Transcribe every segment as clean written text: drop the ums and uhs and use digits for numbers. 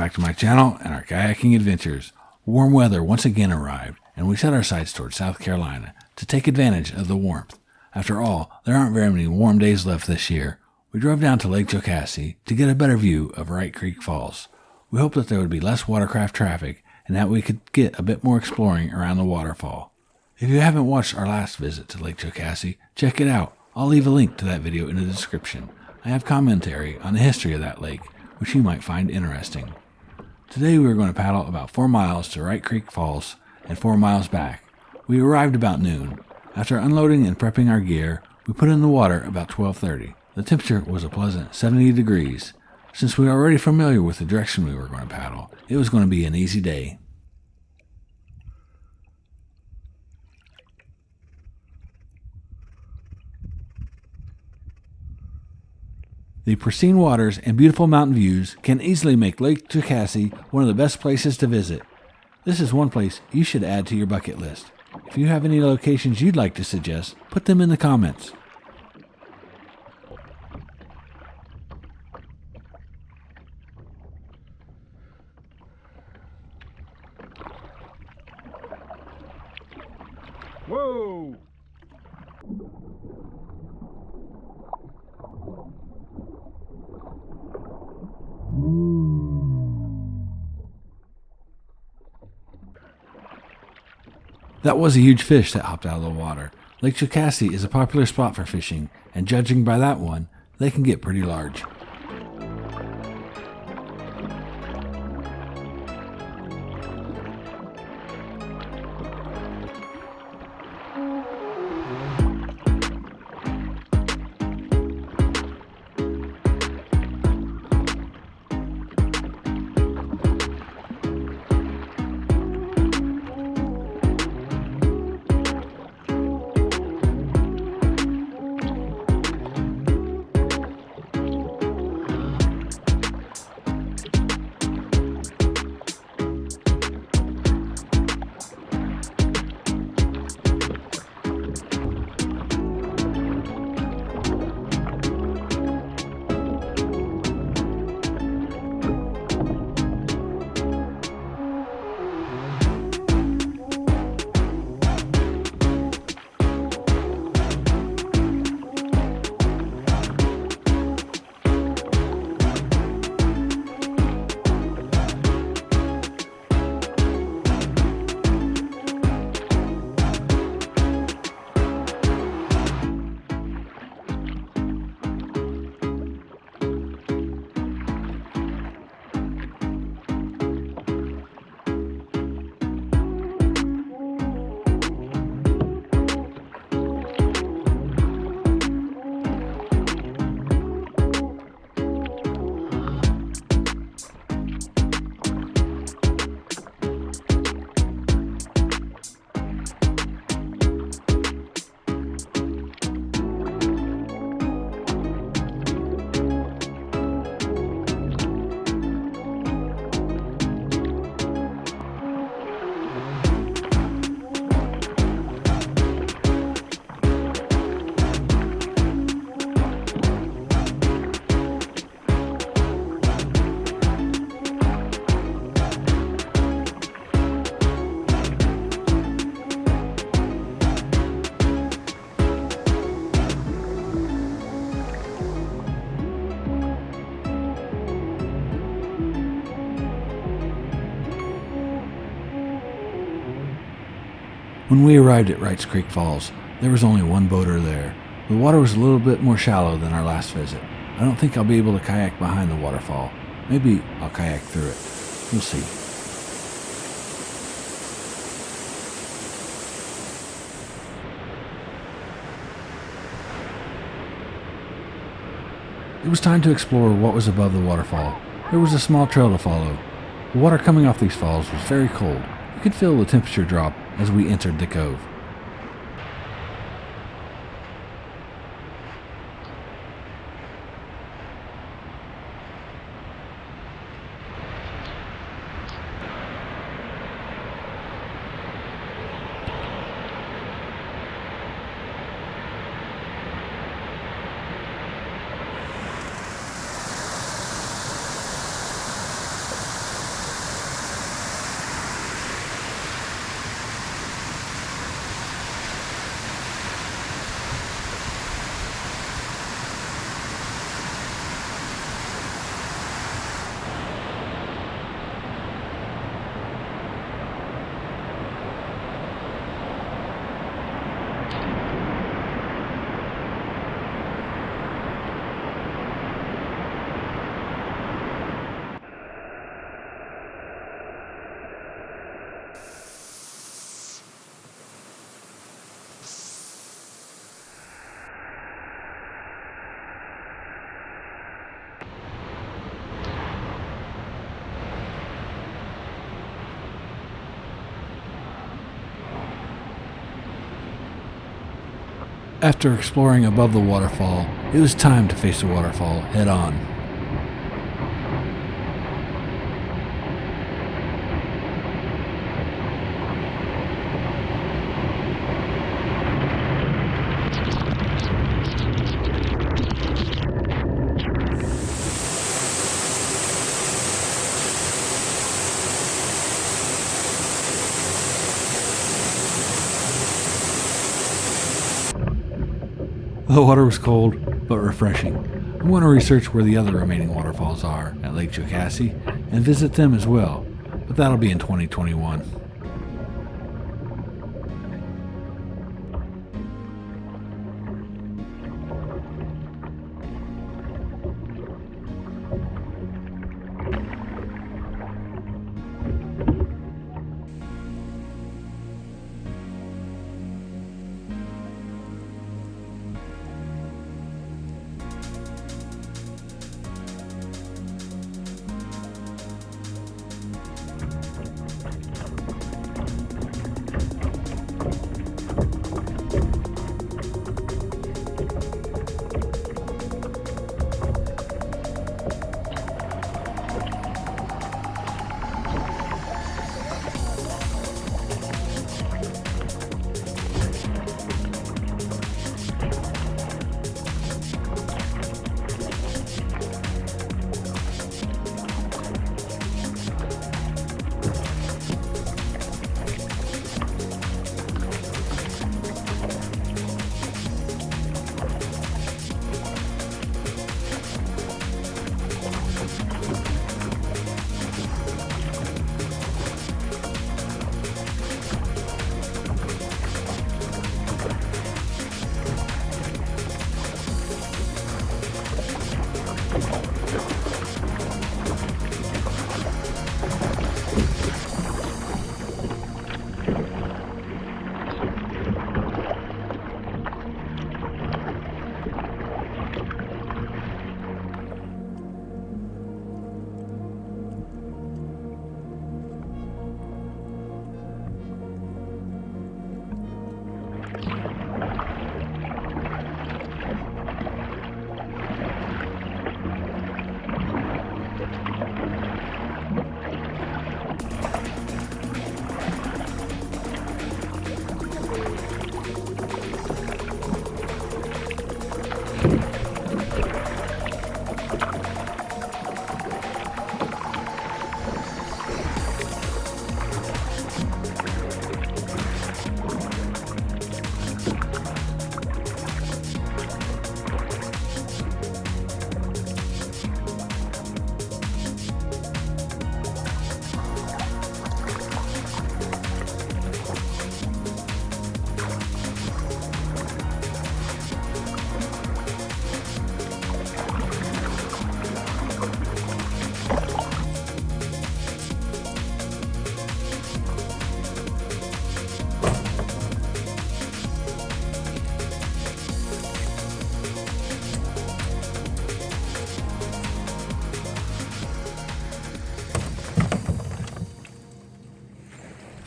back to my channel and our kayaking adventures. Warm weather once again arrived, and we set our sights towards South Carolina to take advantage of the warmth. After all, there aren't very many warm days left this year. We drove down to Lake Jocassee to get a better view of Wright Creek Falls. We hoped that there would be less watercraft traffic and that we could get a bit more exploring around the waterfall. If you haven't watched our last visit to Lake Jocassee, check it out. I'll leave a link to that video in the description. I have commentary on the history of that lake, which you might find interesting. Today we are going to paddle about 4 miles to Wright Creek Falls and 4 miles back. We arrived about noon. After unloading and prepping our gear, we put in the water about 12:30. The temperature was a pleasant 70 degrees. Since we were already familiar with the direction we were going to paddle, it was going to be an easy day. The pristine waters and beautiful mountain views can easily make Lake Jocassee one of the best places to visit. This is one place you should add to your bucket list. If you have any locations you'd like to suggest, put them in the comments. Whoa! That was a huge fish that hopped out of the water. Lake Jocassee is a popular spot for fishing, and judging by that one, they can get pretty large. When we arrived at Wright Creek Falls, there was only one boater there. The water was a little bit more shallow than our last visit. I don't think I'll be able to kayak behind the waterfall. Maybe I'll kayak through it. We'll see. It was time to explore what was above the waterfall. There was a small trail to follow. The water coming off these falls was very cold. You could feel the temperature drop as we entered the cove. After exploring above the waterfall, it was time to face the waterfall head on. The water was cold, but refreshing. I'm going to research where the other remaining waterfalls are at Lake Jocassee and visit them as well, but that'll be in 2021.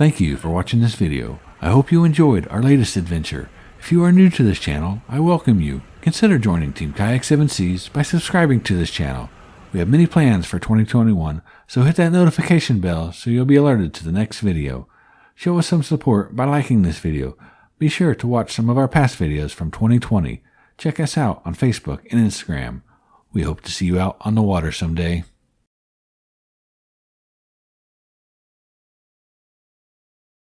Thank you for watching this video. I hope you enjoyed our latest adventure. If you are new to this channel, I welcome you. Consider joining Team Kayak 7 Seas by subscribing to this channel. We have many plans for 2021, so hit that notification bell so you'll be alerted to the next video. Show us some support by liking this video. Be sure to watch some of our past videos from 2020. Check us out on Facebook and Instagram. We hope to see you out on the water someday.